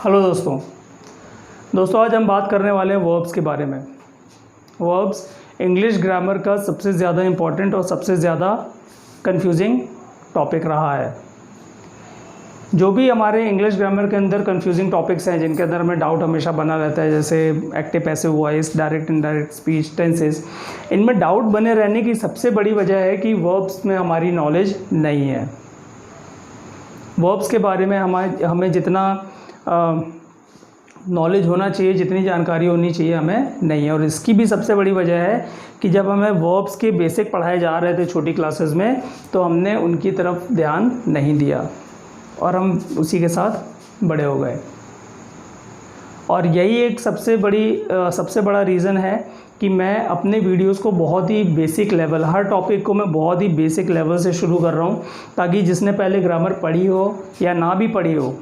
Hello दोस्तों आज हम बात करने वाले हैं वर्ब्स के बारे में। वर्ब्स इंग्लिश ग्रामर का सबसे ज़्यादा इम्पॉर्टेंट और सबसे ज़्यादा कंफ्यूजिंग टॉपिक रहा है। जो भी हमारे इंग्लिश ग्रामर के अंदर कंफ्यूजिंग टॉपिक्स हैं जिनके अंदर हमें डाउट हमेशा बना रहता है, जैसे active passive voice, direct indirect speech, tenses, इनमें डाउट बने रहने की सबसे बड़ी वजह है कि वर्ब्स में हमारी नॉलेज नहीं है। वर्ब्स के बारे में हमें जितना नॉलेज होना चाहिए, जितनी जानकारी होनी चाहिए, हमें नहीं है। और इसकी भी सबसे बड़ी वजह है कि जब हमें वर्ब्स के बेसिक पढ़ाए जा रहे थे छोटी क्लासेस में, तो हमने उनकी तरफ ध्यान नहीं दिया और हम उसी के साथ बड़े हो गए। और यही एक सबसे बड़ा रीज़न है कि मैं अपने वीडियोस को बहुत ही बेसिक लेवल, हर टॉपिक को मैं बहुत ही बेसिक लेवल से शुरू कर रहा हूँ, ताकि जिसने पहले ग्रामर पढ़ी हो या ना भी पढ़ी हो,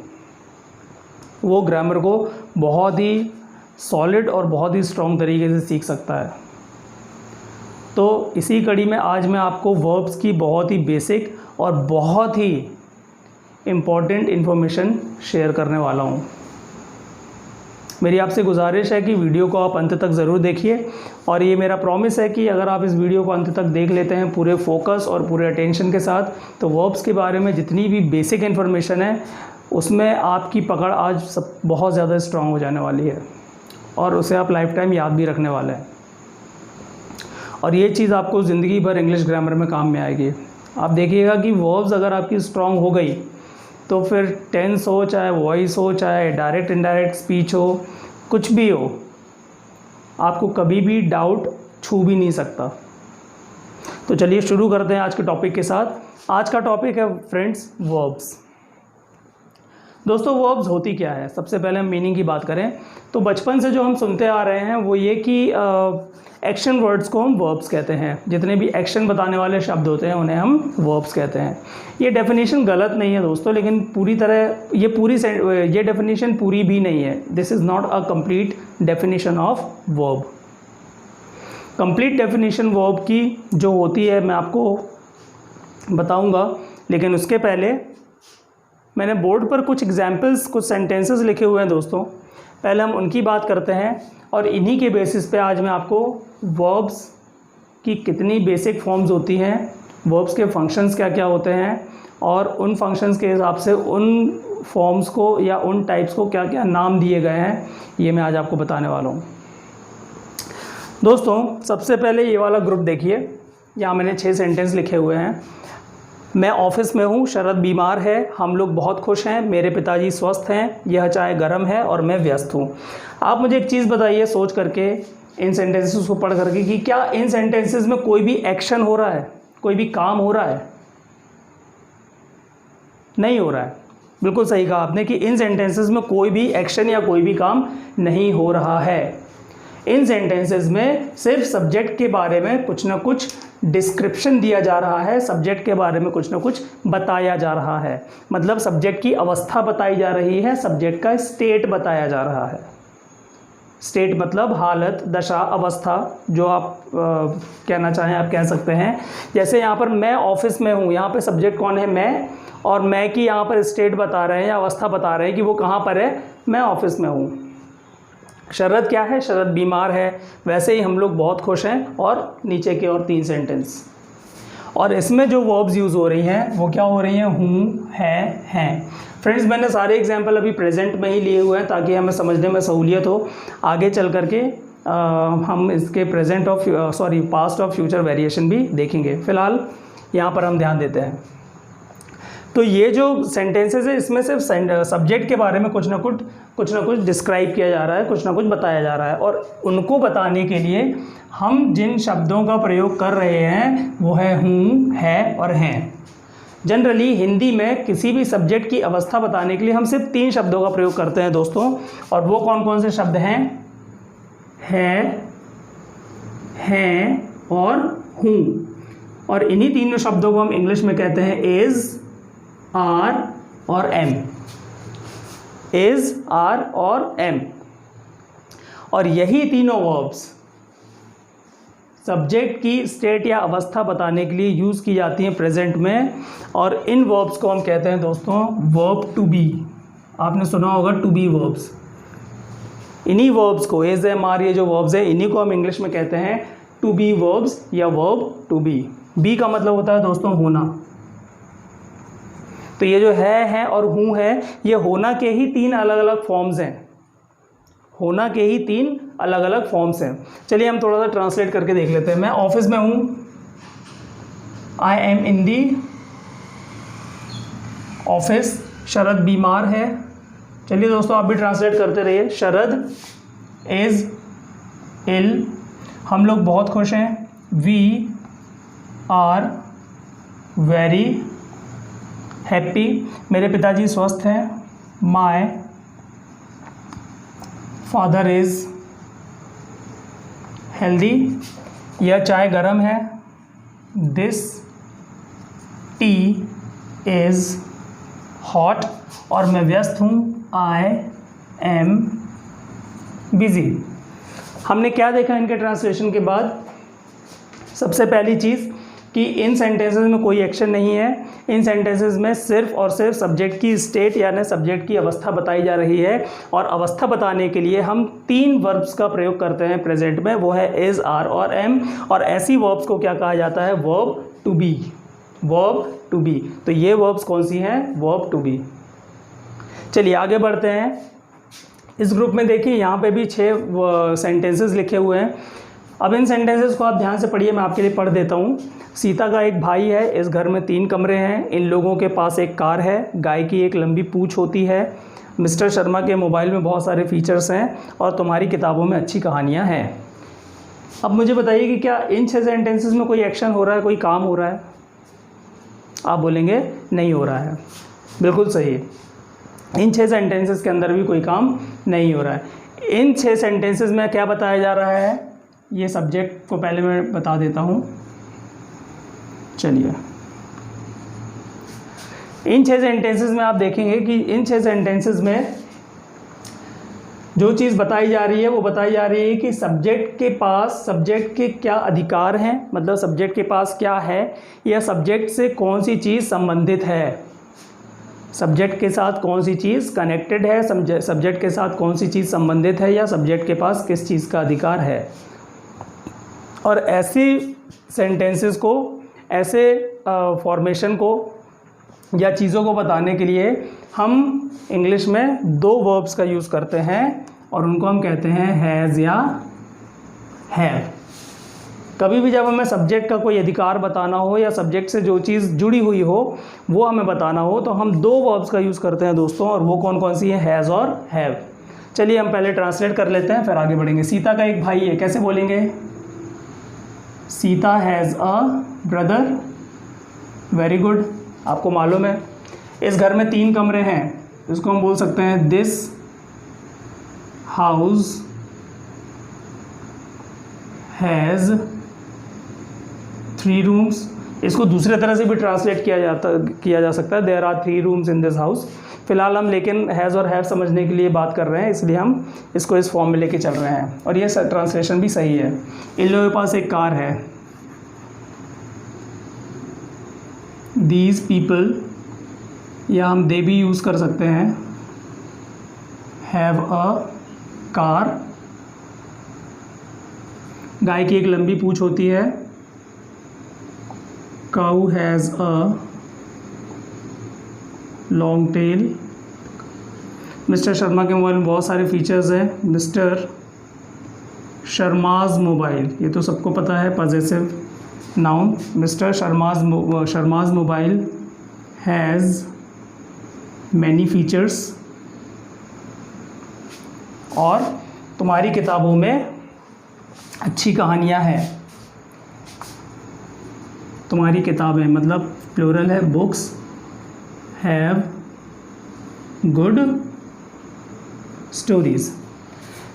वो ग्रामर को बहुत ही सॉलिड और बहुत ही स्ट्रॉन्ग तरीके से सीख सकता है। तो इसी कड़ी में आज मैं आपको वर्ब्स की बहुत ही बेसिक और बहुत ही इम्पॉर्टेंट इन्फॉर्मेशन शेयर करने वाला हूँ। मेरी आपसे गुजारिश है कि वीडियो को आप अंत तक ज़रूर देखिए, और ये मेरा प्रॉमिस है कि अगर आप इस वीडियो को अंत तक देख लेते हैं पूरे फोकस और पूरे अटेंशन के साथ, तो वर्ब्स के बारे में जितनी भी बेसिक इन्फॉर्मेशन है उसमें आपकी पकड़ आज बहुत ज़्यादा स्ट्रॉन्ग हो जाने वाली है और उसे आप लाइफ टाइम याद भी रखने वाले हैं। और ये चीज़ आपको ज़िंदगी भर इंग्लिश ग्रामर में काम में आएगी। आप देखिएगा कि वर्ब्स अगर आपकी स्ट्रॉन्ग हो गई तो फिर टेंस हो, चाहे वॉइस हो, चाहे डायरेक्ट इनडायरेक्ट स्पीच हो, कुछ भी हो, आपको कभी भी डाउट छू भी नहीं सकता। तो चलिए शुरू करते हैं आज के टॉपिक के साथ। आज का टॉपिक है फ्रेंड्स वर्ब्स। दोस्तों वर्ब्स होती क्या है? सबसे पहले हम मीनिंग की बात करें तो बचपन से जो हम सुनते आ रहे हैं वो ये कि एक्शन वर्ड्स को हम वर्ब्स कहते हैं। जितने भी एक्शन बताने वाले शब्द होते हैं उन्हें हम वर्ब्स कहते हैं। ये डेफिनेशन गलत नहीं है दोस्तों, लेकिन ये डेफिनेशन पूरी भी नहीं है। This is not a complete definition of verb. Complete definition verb की जो होती है मैं आपको बताऊंगा, लेकिन उसके पहले मैंने बोर्ड पर कुछ एग्जाम्पल्स, कुछ सेंटेंसेस लिखे हुए हैं दोस्तों। पहले हम उनकी बात करते हैं और इन्हीं के बेसिस पे आज मैं आपको वर्ब्स की कितनी बेसिक फॉर्म्स होती हैं, वर्ब्स के फंक्शंस क्या क्या होते हैं, और उन फंक्शंस के हिसाब से उन फॉर्म्स को या उन टाइप्स को क्या क्या नाम दिए गए हैं, ये मैं आज आपको बताने वाला हूँ। दोस्तों सबसे पहले ये वाला ग्रुप देखिए, यहाँ मैंने 6 सेंटेंस लिखे हुए हैं। मैं ऑफिस में हूँ, शरद बीमार है, हम लोग बहुत खुश हैं, मेरे पिताजी स्वस्थ हैं, यह चाय गर्म है और मैं व्यस्त हूँ। आप मुझे एक चीज़ बताइए सोच करके, इन सेंटेंसेस को पढ़ करके, कि क्या इन सेंटेंसेस में कोई भी एक्शन हो रहा है, कोई भी काम हो रहा है? नहीं हो रहा है। बिल्कुल सही कहा आपने कि इन सेंटेंसेस में कोई भी एक्शन या कोई भी काम नहीं हो रहा है। इन सेंटेंसेस में सिर्फ सब्जेक्ट के बारे में कुछ ना कुछ डिस्क्रिप्शन दिया जा रहा है, सब्जेक्ट के बारे में कुछ ना कुछ बताया जा रहा है। मतलब सब्जेक्ट की अवस्था बताई जा रही है, सब्जेक्ट का स्टेट बताया जा रहा है। स्टेट मतलब हालत, दशा, अवस्था, जो आप कहना चाहें आप कह सकते हैं। जैसे यहाँ पर मैं ऑफिस में हूँ, यहाँ पर सब्जेक्ट कौन है? मैं। और मैं की यहाँ पर स्टेट बता रहे हैं या अवस्था बता रहे हैं कि वो कहाँ पर है? मैं ऑफिस में हूँ। शरद क्या है? शरद बीमार है। वैसे ही हम लोग बहुत खुश हैं, और नीचे के और 3 सेंटेंस। और इसमें जो वर्ब्स यूज़ हो रही हैं वो क्या हो रही हैं? हूँ, है, हैं। फ्रेंड्स मैंने सारे एग्जाम्पल अभी प्रेजेंट में ही लिए हुए हैं ताकि हमें समझने में सहूलियत हो। आगे चल करके हम इसके पास्ट और फ्यूचर वेरिएशन भी देखेंगे। फ़िलहाल यहाँ पर हम ध्यान देते हैं। तो ये जो सेंटेंसेस है इसमें सिर्फ सब्जेक्ट के बारे में कुछ ना कुछ डिस्क्राइब किया जा रहा है, कुछ ना कुछ बताया जा रहा है। और उनको बताने के लिए हम जिन शब्दों का प्रयोग कर रहे हैं वो है हूँ, है और हैं। जनरली हिंदी में किसी भी सब्जेक्ट की अवस्था बताने के लिए हम सिर्फ 3 शब्दों का प्रयोग करते हैं दोस्तों। और वो कौन कौन से शब्द हैं? है, हैं और हूँ। और इन्हीं 3 शब्दों को हम इंग्लिश में कहते हैं इज़, आर और एम। इज़, आर और एम। और यही तीनों वर्ब्स सब्जेक्ट की स्टेट या अवस्था बताने के लिए यूज़ की जाती हैं प्रेजेंट में। और इन वर्ब्स को हम कहते हैं दोस्तों वर्ब टू बी। आपने सुना होगा टू बी वर्ब्स। इन्हीं वर्ब्स को एज एम आर ये जो वर्ब्स है इन्हीं को हम इंग्लिश में कहते हैं टू बी वर्ब्स या वर्ब टू बी। बी का मतलब होता है दोस्तों होना। तो ये जो है और हूँ है ये होना के ही 3 अलग अलग फॉर्म्स हैं। होना के ही 3 अलग अलग फॉर्म्स हैं। चलिए हम थोड़ा सा ट्रांसलेट करके देख लेते हैं। मैं ऑफिस में हूँ, I am in the office. शरद बीमार है। चलिए दोस्तों आप भी ट्रांसलेट करते रहिए। शरद इज़ इल। हम लोग बहुत खुश हैं, वी आर वेरी हैप्पी। मेरे पिताजी स्वस्थ हैं, माय फादर इज़ हेल्दी। यह चाय गर्म है, दिस टी इज़ हॉट। और मैं व्यस्त हूँ, आई एम बिज़ी। हमने क्या देखा इनके ट्रांसलेशन के बाद? सबसे पहली चीज़ कि इन सेंटेंसेस में कोई एक्शन नहीं है। इन सेंटेंसेस में सिर्फ और सिर्फ सब्जेक्ट की स्टेट यानी सब्जेक्ट की अवस्था बताई जा रही है। और अवस्था बताने के लिए हम 3 वर्ब्स का प्रयोग करते हैं प्रेजेंट में, वो है इज़, आर और एम। और ऐसी वर्ब्स को क्या कहा जाता है? Verb to be. Verb to be. तो ये वर्ब्स कौन सी हैं? Verb to be. चलिए आगे बढ़ते हैं। इस ग्रुप में देखिए यहाँ पे भी 6 सेंटेंसेस लिखे हुए हैं। अब इन सेंटेंसेस को आप ध्यान से पढ़िए, मैं आपके लिए पढ़ देता हूँ। सीता का एक भाई है, इस घर में 3 कमरे हैं, इन लोगों के पास एक कार है, गाय की एक लंबी पूंछ होती है, मिस्टर शर्मा के मोबाइल में बहुत सारे फीचर्स हैं और तुम्हारी किताबों में अच्छी कहानियाँ हैं। अब मुझे बताइए कि क्या इन 6 सेंटेंसेस में कोई एक्शन हो रहा है, कोई काम हो रहा है? आप बोलेंगे नहीं हो रहा है। बिल्कुल सही है, इन 6 सेंटेंसेस के अंदर भी कोई काम नहीं हो रहा है। इन 6 सेंटेंसेस में क्या बताया जा रहा है? ये सब्जेक्ट को पहले मैं बता देता हूँ। चलिए इन 6 सेंटेंसेस में आप देखेंगे कि इन 6 सेंटेंसेस में जो चीज़ बताई जा रही है वो बताई जा रही है कि सब्जेक्ट के पास सब्जेक्ट के क्या अधिकार हैं, मतलब सब्जेक्ट के पास क्या है, या सब्जेक्ट से कौन सी चीज़ संबंधित है, सब्जेक्ट के साथ कौन सी चीज़ कनेक्टेड है, सब्जेक्ट के साथ कौन सी चीज़ संबंधित है, या सब्जेक्ट के पास किस चीज़ का अधिकार है। और ऐसी सेंटेंसेस को, ऐसे फॉर्मेशन को या चीज़ों को बताने के लिए हम इंग्लिश में 2 वर्ब्स का यूज़ करते हैं और उनको हम कहते हैं हैज़ या हैव। कभी भी जब हमें सब्जेक्ट का कोई अधिकार बताना हो या सब्जेक्ट से जो चीज़ जुड़ी हुई हो वो हमें बताना हो तो हम 2 वर्ब्स का यूज़ करते हैं दोस्तों, और वो कौन कौन सी है? हैज़ और हैव। चलिए हम पहले ट्रांसलेट कर लेते हैं फिर आगे बढ़ेंगे। सीता का एक भाई है, कैसे बोलेंगे? Sita has a brother. Very good, आपको मालूम है। इस घर में 3 कमरे हैं, इसको हम बोल सकते हैं दिस हाउस हैज़ 3 रूम्स। इसको दूसरे तरह से भी ट्रांसलेट किया जा सकता है, there are 3 rooms in this house. फिलहाल हम लेकिन हैज़ और हैव समझने के लिए बात कर रहे हैं, इसलिए हम इसको इस फॉर्म में लेके चल रहे हैं और ये ट्रांसलेशन भी सही है। इन लोगों के पास एक कार है, दीज पीपल, या हम दे भी यूज़ कर सकते हैं, हैव अ कार। गाय की एक लंबी पूंछ होती है, cow has a long tail. Mister Sharma के मोबाइल में बहुत सारे फीचर्स हैं, मिस्टर शर्माज मोबाइल, ये तो सबको पता है, possessive noun. Mister Sharma's mobile has many features. और तुम्हारी किताबों में अच्छी कहानियाँ हैं। तुम्हारी किताबें मतलब प्लूरल है, बुक्स हैव गुड स्टोरीज।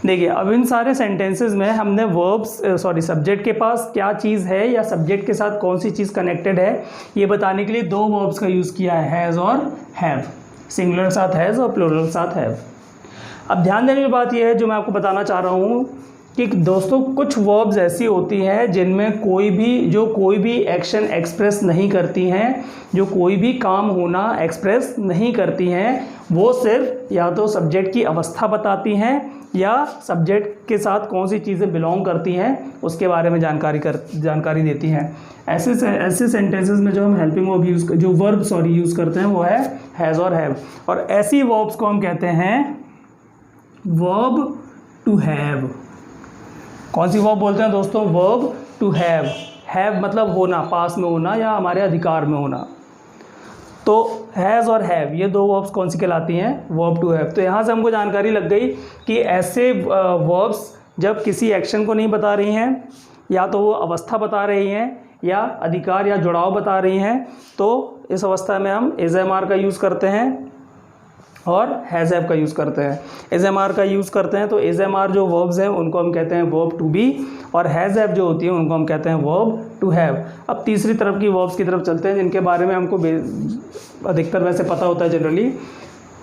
देखिए अब इन सारे सेंटेंसेस में हमने सब्जेक्ट के पास क्या चीज़ है या सब्जेक्ट के साथ कौन सी चीज़ कनेक्टेड है ये बताने के लिए 2 वर्ब्स का यूज़ किया है, हैज़ और हैव। सिंगुलर के साथ हैज़ और प्लूरल के साथ हैव। अब ध्यान देने की बात यह है जो मैं आपको बताना चाह रहा हूँ कि दोस्तों कुछ वर्ब्स ऐसी होती हैं जिनमें कोई भी एक्शन एक्सप्रेस नहीं करती हैं, जो कोई भी काम होना एक्सप्रेस नहीं करती हैं, वो सिर्फ या तो सब्जेक्ट की अवस्था बताती हैं या सब्जेक्ट के साथ कौन सी चीज़ें बिलोंग करती हैं उसके बारे में जानकारी देती हैं। ऐसे सेंटेंसेस में जो हम हेल्पिंग वर्ब यूज़ करते हैं वो है हैज़ और हैव, और ऐसी वर्ब्स को हम कहते हैं वर्ब टू हैव। कौन सी वर्ब बोलते हैं दोस्तों? Verb to have. हैव मतलब होना, पास में होना या हमारे अधिकार में होना। तो हैज़ और हैव ये दो वर्ब्स कौन सी कहलाती हैं? Verb to have. तो यहाँ से हमको जानकारी लग गई कि ऐसे वर्ब्स जब किसी एक्शन को नहीं बता रही हैं, या तो वो अवस्था बता रही हैं या अधिकार या जुड़ाव बता रही हैं, तो इस अवस्था में हम एज एम आर का यूज़ करते हैं और हैज़ हैव का यूज़ करते हैं। एज एम आर का यूज़ करते हैं तो एज एम आर जो वर्ब्स हैं उनको हम कहते हैं वर्ब टू बी, और हैज़ हैव जो होती है उनको हम कहते हैं वर्ब टू हैव। अब तीसरी तरफ की वर्ब्स की तरफ चलते हैं जिनके बारे में हमको अधिकतर वैसे पता होता है जनरली।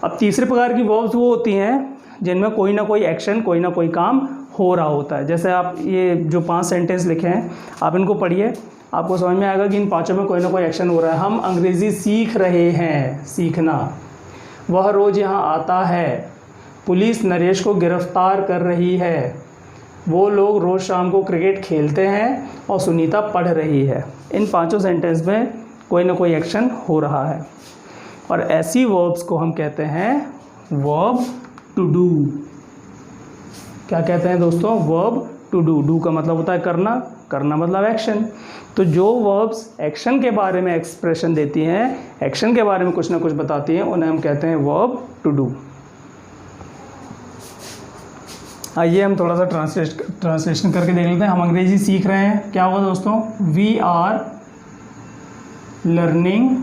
अब तीसरे प्रकार की वर्ब्स वो होती हैं जिनमें कोई ना कोई एक्शन, कोई ना कोई काम हो रहा होता है। जैसे आप ये जो 5 सेंटेंस लिखे हैं आप इनको पढ़िए, आपको समझ में आएगा कि इन पाँचों में कोई ना कोई एक्शन हो रहा है। हम अंग्रेज़ी सीख रहे हैं, सीखना। वह रोज़ यहाँ आता है। पुलिस नरेश को गिरफ्तार कर रही है। वो लोग रोज़ शाम को क्रिकेट खेलते हैं और सुनीता पढ़ रही है। इन पांचों सेंटेंस में कोई ना कोई एक्शन हो रहा है, और ऐसी वर्ब्स को हम कहते हैं वर्ब टू डू। क्या कहते हैं दोस्तों? Verb to do. डू का मतलब होता है करना, करना मतलब एक्शन। तो जो वर्ब्स एक्शन के बारे में एक्सप्रेशन देती हैं, एक्शन के बारे में कुछ ना कुछ बताती हैं, उन्हें हम कहते हैं वर्ब टू डू। आइए हम थोड़ा सा ट्रांसलेशन करके देख लेते हैं। हम अंग्रेजी सीख रहे हैं, क्या हुआ दोस्तों? We are learning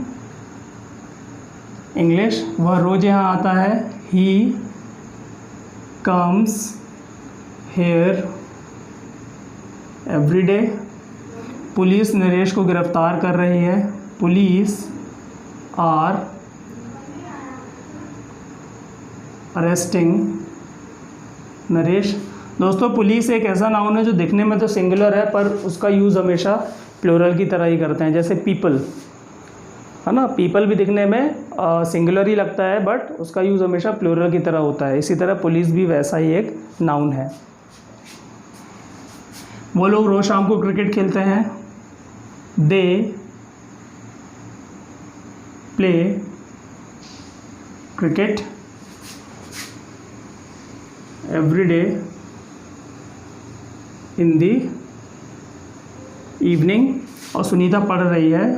English. वह रोज यहाँ आता है। He comes here every day. Police Naresh को गिरफ्तार कर रही है। Police are arresting Naresh. दोस्तों पुलिस एक ऐसा नाउन है जो दिखने में तो सिंगुलर है पर उसका यूज़ हमेशा प्लूरल की तरह ही करते हैं। जैसे पीपल है ना, पीपल भी दिखने में सिंगुलर ही लगता है बट उसका यूज़ हमेशा प्लूरल की तरह होता है। इसी तरह पुलिस भी वैसा ही एक नाउन है। वो लोग रोज़ शाम को क्रिकेट खेलते हैं। They play cricket every day in the evening. और सुनीता पढ़ रही है।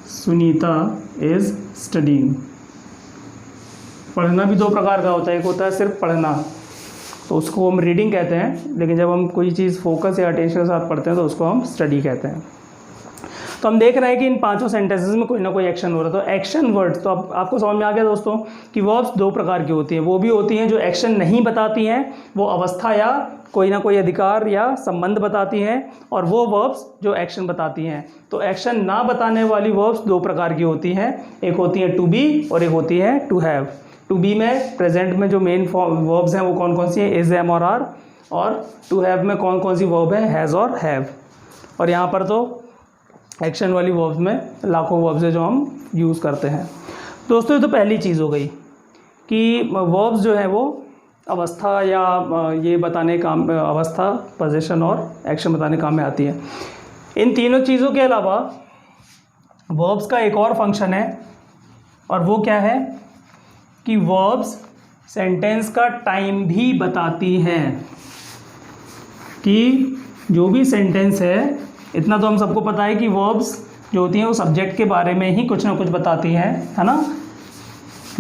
Sunita is studying. पढ़ना भी दो प्रकार का होता है। एक होता है सिर्फ पढ़ना, तो उसको हम रीडिंग कहते हैं, लेकिन जब हम कोई चीज़ फोकस या अटेंशन के साथ पढ़ते हैं तो उसको हम स्टडी कहते हैं। तो हम देख रहे हैं कि इन पांचों सेंटेंसेस में कोई ना कोई एक्शन हो रहा है। तो एक्शन वर्ड्स, तो आपको समझ में आ गया दोस्तों कि वर्ब्स दो प्रकार की होती हैं। वो भी होती हैं जो एक्शन नहीं बताती हैं, वो अवस्था या कोई ना कोई अधिकार या संबंध बताती हैं, और वो वर्ब्स जो एक्शन बताती हैं। तो एक्शन ना बताने वाली वर्ब्स दो प्रकार की होती हैं, एक होती है टू बी और एक होती है टू हैव। टू बी में प्रेजेंट में जो मेन वर्ब्स हैं वो कौन कौन सी हैं? इज, एम और आर। और टू हैव में कौन कौन सी वर्ब है? हैज़ और हैव। और यहाँ पर तो एक्शन वाली वर्ब्स में लाखों वर्ब्स है जो हम यूज़ करते हैं। दोस्तों ये तो पहली चीज़ हो गई कि वर्ब्स जो है वो अवस्था या ये बताने काम, अवस्था, पोजीशन और एक्शन बताने काम में आती है। इन तीनों चीज़ों के अलावा वर्ब्स का एक और फंक्शन है, और वो क्या है कि वर्ब्स सेंटेंस का टाइम भी बताती हैं। कि जो भी सेंटेंस है, इतना तो हम सबको पता है कि वर्ब्स जो होती हैं वो सब्जेक्ट के बारे में ही कुछ ना कुछ बताती हैं, है ना।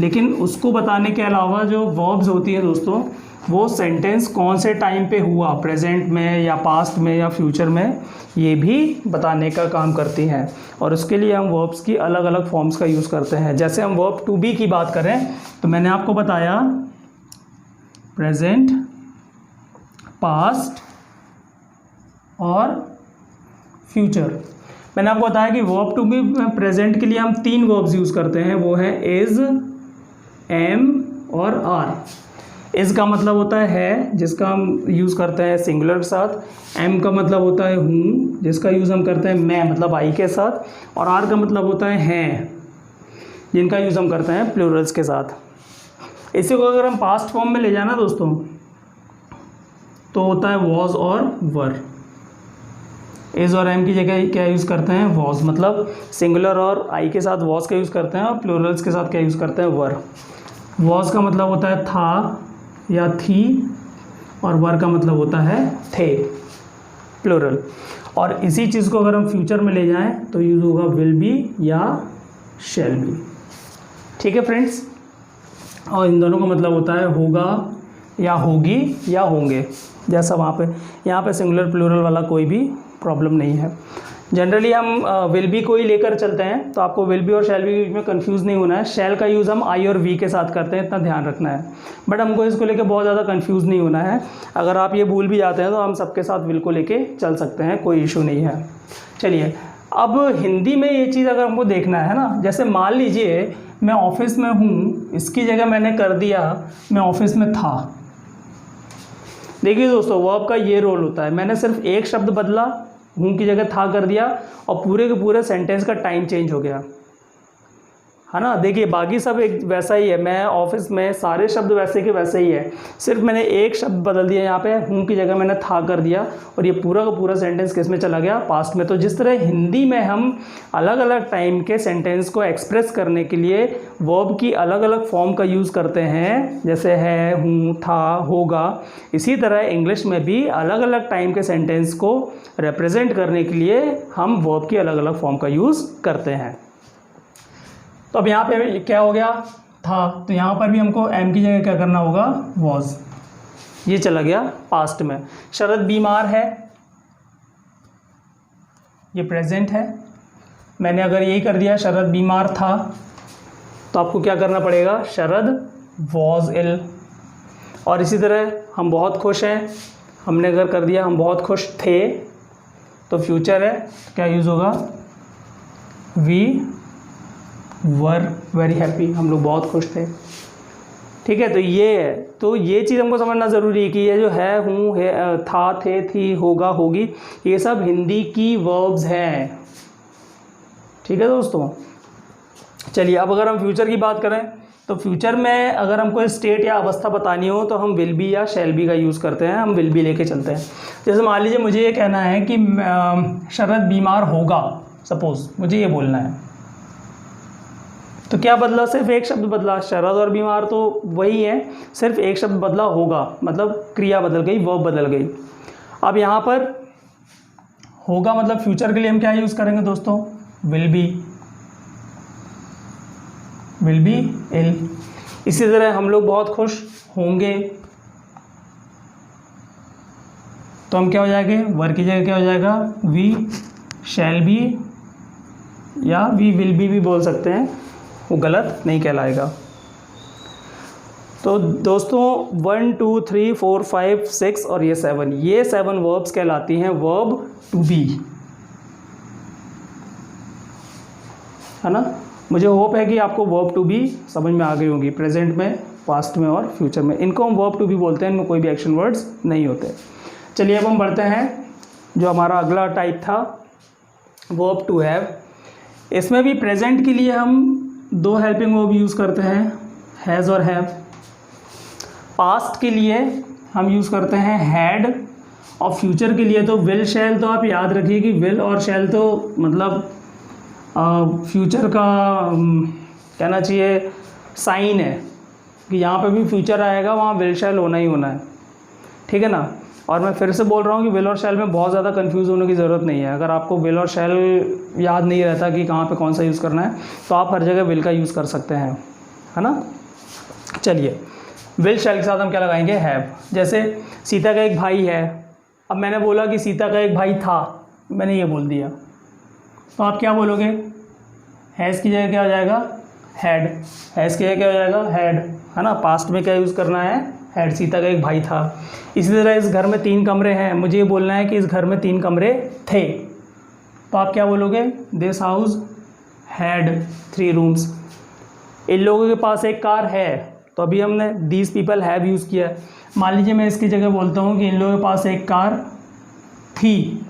लेकिन उसको बताने के अलावा जो वर्ब्स होती हैं दोस्तों, वो सेंटेंस कौन से टाइम पे हुआ, प्रेजेंट में या पास्ट में या फ्यूचर में, ये भी बताने का काम करती हैं। और उसके लिए हम वर्ब्स की अलग अलग फॉर्म्स का यूज़ करते हैं। जैसे हम वर्ब टू बी की बात करें तो मैंने आपको बताया प्रेजेंट, पास्ट और फ्यूचर। मैंने आपको बताया कि वर्ब टू बी प्रेजेंट के लिए हम 3 वर्ब्स यूज़ करते हैं, वो है इज़, एम और आर। इस का मतलब होता है जिसका हम यूज़ करते हैं सिंगुलर के साथ। एम का मतलब होता है हूँ, जिसका यूज़ हम करते हैं मैं मतलब आई के साथ। और आर का मतलब होता है हैं, जिनका यूज़ हम करते हैं प्लूरल्स के साथ। इसी को अगर हम पास्ट फॉर्म में ले जाना दोस्तों तो होता है वॉज और वर। इज और एम की जगह क्या यूज़ करते हैं वॉज, मतलब सिंगुलर और आई के साथ वॉज का यूज़ करते हैं और प्लूरल्स के साथ क्या यूज़ करते हैं वर। वॉज का मतलब होता है था या थी और वर का मतलब होता है थे, प्लूरल। और इसी चीज़ को अगर हम फ्यूचर में ले जाएं तो यूज़ होगा विल बी या शैल बी। ठीक है फ्रेंड्स, और इन दोनों का मतलब होता है होगा या होगी या होंगे, जैसा वहाँ पे। यहाँ पे सिंगुलर प्लूरल वाला कोई भी प्रॉब्लम नहीं है। जनरली हम विल बी को ही लेकर चलते हैं, तो आपको विल बी और शैल बी के बीच में कंफ्यूज नहीं होना है। शैल का यूज़ हम आई और वी के साथ करते हैं, इतना ध्यान रखना है। बट हमको इसको लेकर बहुत ज़्यादा कंफ्यूज नहीं होना है। अगर आप ये भूल भी जाते हैं तो हम सबके साथ विल को लेके चल सकते हैं, कोई इशू नहीं है। चलिए, अब हिंदी में ये चीज़ अगर हमको देखना है ना, जैसे मान लीजिए मैं ऑफिस में हूँ, इसकी जगह मैंने कर दिया मैं ऑफिस में था। देखिए दोस्तों, वर्ब का ये रोल होता है, मैंने सिर्फ एक शब्द बदला, हूँ की जगह था कर दिया और पूरे के पूरे सेंटेंस का टाइम चेंज हो गया, है ना। देखिए बाकी सब एक वैसा ही है, मैं ऑफिस में सारे शब्द वैसे के वैसे ही है, सिर्फ मैंने एक शब्द बदल दिया, यहाँ पे हूँ की जगह मैंने था कर दिया और ये पूरा का पूरा सेंटेंस किस में चला गया, पास्ट में। तो जिस तरह हिंदी में हम अलग अलग टाइम के सेंटेंस को एक्सप्रेस करने के लिए वर्ब की अलग अलग फॉर्म का यूज़ करते हैं, जैसे है, हूँ, था, होगा, इसी तरह इंग्लिश में भी अलग अलग टाइम के सेंटेंस को रिप्रेजेंट करने के लिए हम वर्ब की अलग अलग फॉर्म का यूज़ करते हैं। तो अब यहाँ पे क्या हो गया, था, तो यहाँ पर भी हमको एम की जगह क्या करना होगा, वॉज। ये चला गया पास्ट में। शरद बीमार है, ये प्रेजेंट है। मैंने अगर यही कर दिया शरद बीमार था, तो आपको क्या करना पड़ेगा, शरद वॉज इल। और इसी तरह हम बहुत खुश हैं, हमने अगर कर दिया हम बहुत खुश थे, तो फ्यूचर है, क्या यूज़ होगा, वी वर वेरी हैप्पी, हम लोग बहुत खुश थे। ठीक है, तो ये है, तो ये चीज़ हमको समझना ज़रूरी है कि ये जो है, हूँ, है, था, थे, थी, होगा, होगी, ये सब हिंदी की वर्ब्स हैं। ठीक है दोस्तों, चलिए अब अगर हम फ्यूचर की बात करें तो फ्यूचर में अगर हमको स्टेट या अवस्था बतानी हो तो हम विल बी या शैल बी का यूज़ करते हैं, हम विल बी लेके चलते हैं। जैसे मान लीजिए मुझे ये कहना है कि शरद बीमार होगा, सपोज़ मुझे ये बोलना है, तो क्या बदला, सिर्फ एक शब्द बदला, शरद और बीमार तो वही है, सिर्फ एक शब्द बदला, होगा, मतलब क्रिया बदल गई, वर्ब बदल गई। अब यहाँ पर होगा मतलब फ्यूचर के लिए हम क्या यूज़ करेंगे दोस्तों, विल बी इल। इसी तरह हम लोग बहुत खुश होंगे, तो हम क्या हो जाएंगे, वर की जगह क्या हो जाएगा, वी शैल बी या वी विल बी भी बोल सकते हैं, वो गलत नहीं कहलाएगा। तो दोस्तों 1 2 3 4 5 6 और ये 7 वर्ब्स कहलाती हैं वर्ब टू बी, है ना। मुझे होप है कि आपको वर्ब टू बी समझ में आ गई होगी, प्रेजेंट में, पास्ट में और फ्यूचर में। इनको हम वर्ब टू बी बोलते हैं, इनमें कोई भी एक्शन वर्ड्स नहीं होते। चलिए अब हम बढ़ते हैं, जो हमारा अगला टाइप था वर्ब टू हैव। इसमें भी प्रेजेंट के लिए हम दो हेल्पिंग वर्ब यूज़ करते हैं, हैज़ और हैव। पास्ट के लिए हम यूज़ करते हैं हैड, और फ्यूचर के लिए तो विल शैल। तो आप याद रखिए कि विल और शैल तो मतलब फ्यूचर का कहना चाहिए साइन है कि यहाँ पे भी फ्यूचर आएगा, वहाँ विल शैल होना ही होना है। ठीक है ना। और मैं फिर से बोल रहा हूँ कि विल और शैल में बहुत ज़्यादा कंफ्यूज होने की ज़रूरत नहीं है। अगर आपको विल और शैल याद नहीं रहता कि कहाँ पे कौन सा यूज़ करना है, तो आप हर जगह विल का यूज़ कर सकते हैं, है ना। चलिए, विल शैल के साथ हम क्या लगाएंगे, हैव। जैसे सीता का एक भाई है, अब मैंने बोला कि सीता का एक भाई था, मैंने ये बोल दिया, तो आप क्या बोलोगे, हैज़ की जगह क्या हो जाएगा, हैड। हैज़ की जगह क्या हो जाएगा, हैड, है ना। पास्ट में क्या यूज़ करना है, हैड। सीता का एक भाई था। इसी तरह इस घर में 3 कमरे हैं, मुझे ये बोलना है कि इस घर में 3 कमरे थे, तो आप क्या बोलोगे, दिस हाउस हैड 3 रूम्स। इन लोगों के पास एक कार है, तो अभी हमने दीज पीपल हैव यूज़ किया है। मान लीजिए मैं इसकी जगह बोलता हूँ कि इन लोगों के पास एक कार थी,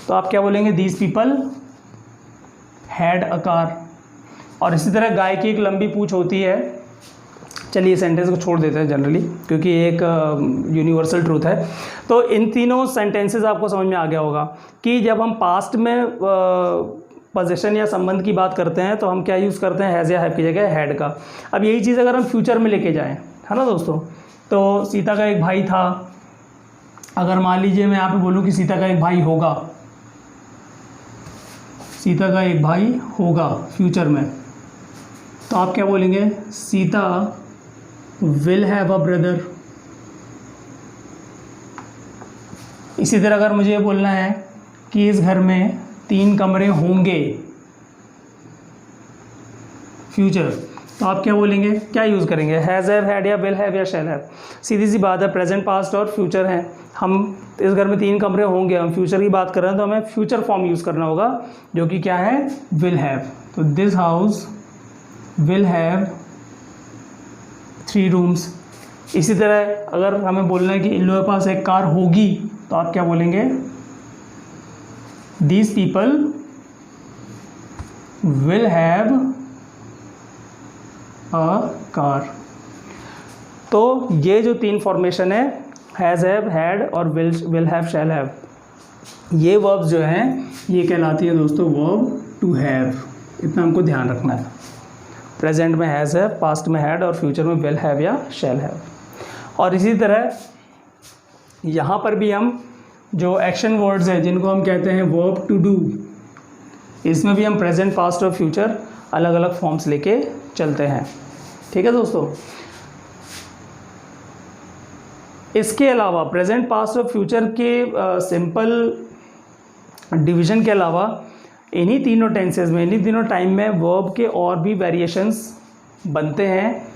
तो आप क्या बोलेंगे, these people had a car. और इसी तरह गाय की एक लंबी पूंछ होती है। चलिए सेंटेंस को छोड़ देते हैं जनरली, क्योंकि एक यूनिवर्सल ट्रूथ है। तो इन तीनों सेंटेंसेस आपको समझ में आ गया होगा कि जब हम पास्ट में पोजीशन या संबंध की बात करते हैं तो हम क्या यूज़ करते हैं, हैज़ या हैव की जगह हैड का। अब यही चीज़ अगर हम फ्यूचर में लेके जाएं, है ना दोस्तों, तो सीता का एक भाई था। अगर मान लीजिए मैं यहाँ पे बोलूँ कि सीता का एक भाई होगा, सीता का एक भाई होगा फ्यूचर में, तो आप क्या बोलेंगे, Sita will have a brother. इसी तरह अगर मुझे बोलना है कि इस घर में 3 कमरे होंगे फ्यूचर, तो आप क्या बोलेंगे, क्या यूज़ करेंगे, हैज़ हैव, हैड या विल हैव या शैल हैव। सीधी सी बात है, प्रेजेंट पास्ट और फ्यूचर है। हम इस घर में 3 कमरे होंगे, हम फ्यूचर की बात कर रहे हैं तो हमें फ्यूचर फॉर्म यूज़ करना होगा, जो कि क्या है, विल हैव। तो this house will have 3 rooms. इसी तरह अगर हमें बोलना है कि इन लोगों के पास एक कार होगी, तो आप क्या बोलेंगे, these people will have a car. तो ये जो 3 फॉर्मेशन है, हैज़ हैव, हैड और विल हैव, शैल हैव, ये वर्ब्स जो हैं ये कहलाती है दोस्तों वर्ब टू हैव। इतना हमको ध्यान रखना है। प्रेजेंट में हैज़ हैव, पास्ट में हैड और फ्यूचर में विल हैव या शैल हैव। और इसी तरह यहाँ पर भी हम जो एक्शन वर्ड्स हैं जिनको हम कहते हैं वर्ब टू डू, इसमें भी हम प्रेजेंट, पास्ट और फ्यूचर अलग अलग फॉर्म्स लेके चलते हैं। ठीक है दोस्तों। इसके अलावा प्रेजेंट, पास्ट और फ्यूचर के सिंपल डिवीज़न के अलावा इन्हीं तीनों टेंसेस में, इन्हीं तीनों टाइम में वर्ब के और भी वेरिएशंस बनते हैं,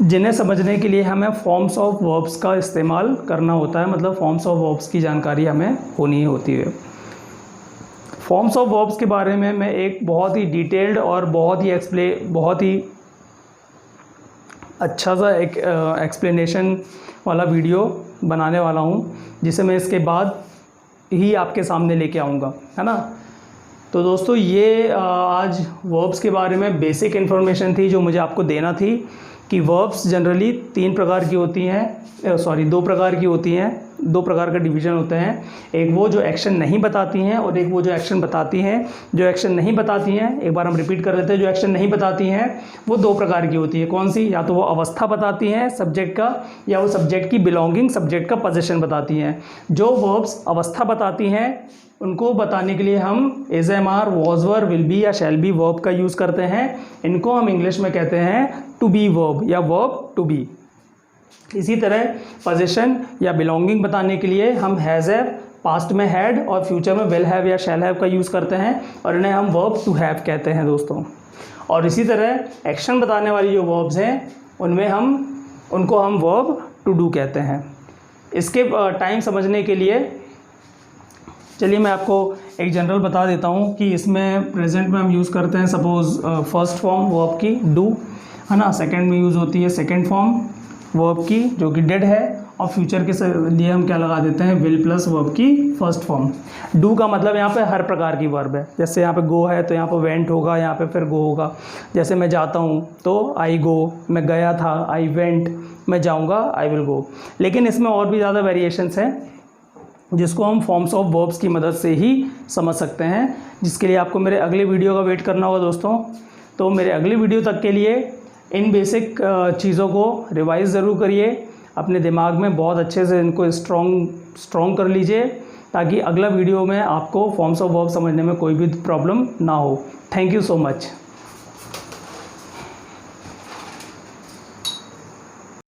जिन्हें समझने के लिए हमें फॉर्म्स ऑफ वर्ब्स का इस्तेमाल करना होता है। मतलब फॉर्म्स ऑफ वर्ब्स की जानकारी हमें होनी होती है। फॉर्म्स ऑफ वर्ब्स के बारे में मैं एक बहुत ही डिटेल्ड और बहुत ही अच्छा सा एक एक्सप्लेनेशन वाला वीडियो बनाने वाला हूँ, जिसे मैं इसके बाद ही आपके सामने लेके आऊँगा, है ना। तो दोस्तों ये आज वर्ब्स के बारे में बेसिक इन्फॉर्मेशन थी जो मुझे आपको देना थी, कि वर्ब्स जनरली 3 प्रकार की होती हैं, 2 प्रकार की होती हैं। 2 प्रकार का डिवीज़न होते हैं, एक वो जो एक्शन नहीं बताती हैं और एक वो जो एक्शन बताती हैं। जो एक्शन नहीं बताती हैं, एक बार हम रिपीट कर लेते हैं, जो एक्शन नहीं बताती हैं वो 2 प्रकार की होती है। कौन सी, या तो वो अवस्था बताती हैं सब्जेक्ट का, या वो सब्जेक्ट की बिलोंगिंग, सब्जेक्ट का पोजीशन बताती हैं। जो वर्ब्स अवस्था बताती हैं उनको बताने के लिए हम is, am, are, was, were, will be या शैल बी वर्ब का यूज़ करते हैं। इनको हम इंग्लिश में कहते हैं टू बी वर्ब या वर्ब टू बी। इसी तरह पोजीशन या बिलोंगिंग बताने के लिए हम हैज़ हैव, पास्ट में हैड और फ्यूचर में विल हैव या शैल हैव का यूज़ करते हैं, और इन्हें हम वर्ब टू हैव कहते हैं दोस्तों। और इसी तरह एक्शन बताने वाली जो वर्ब्स हैं उनमें उनको हम वर्ब टू डू कहते हैं। इसके टाइम समझने के लिए चलिए मैं आपको एक जनरल बता देता हूँ कि इसमें प्रेजेंट में हम यूज़ करते हैं सपोज़ फर्स्ट फॉर्म वर्ब की डू, है ना। सेकंड में यूज़ होती है सेकंड फॉर्म वर्ब की जो कि डिड है, और फ्यूचर के लिए हम क्या लगा देते हैं, विल प्लस वर्ब की फर्स्ट फॉर्म। डू का मतलब यहाँ पे हर प्रकार की वर्ब है। जैसे यहाँ पे गो है तो यहाँ पे वेंट होगा, यहाँ पे फिर गो होगा। जैसे मैं जाता हूँ तो आई गो, मैं गया था आई वेंट, मैं जाऊँगा आई विल गो। लेकिन इसमें और भी ज़्यादा वेरिएशंस हैं जिसको हम फॉर्म्स ऑफ वर्ब्स की मदद से ही समझ सकते हैं, जिसके लिए आपको मेरे अगले वीडियो का वेट करना होगा दोस्तों। तो मेरे अगले वीडियो तक के लिए इन बेसिक चीज़ों को रिवाइज़ ज़रूर करिए, अपने दिमाग में बहुत अच्छे से इनको स्ट्रॉन्ग कर लीजिए, ताकि अगला वीडियो में आपको फॉर्म्स ऑफ वर्ब समझने में कोई भी प्रॉब्लम ना हो। Thank you so much.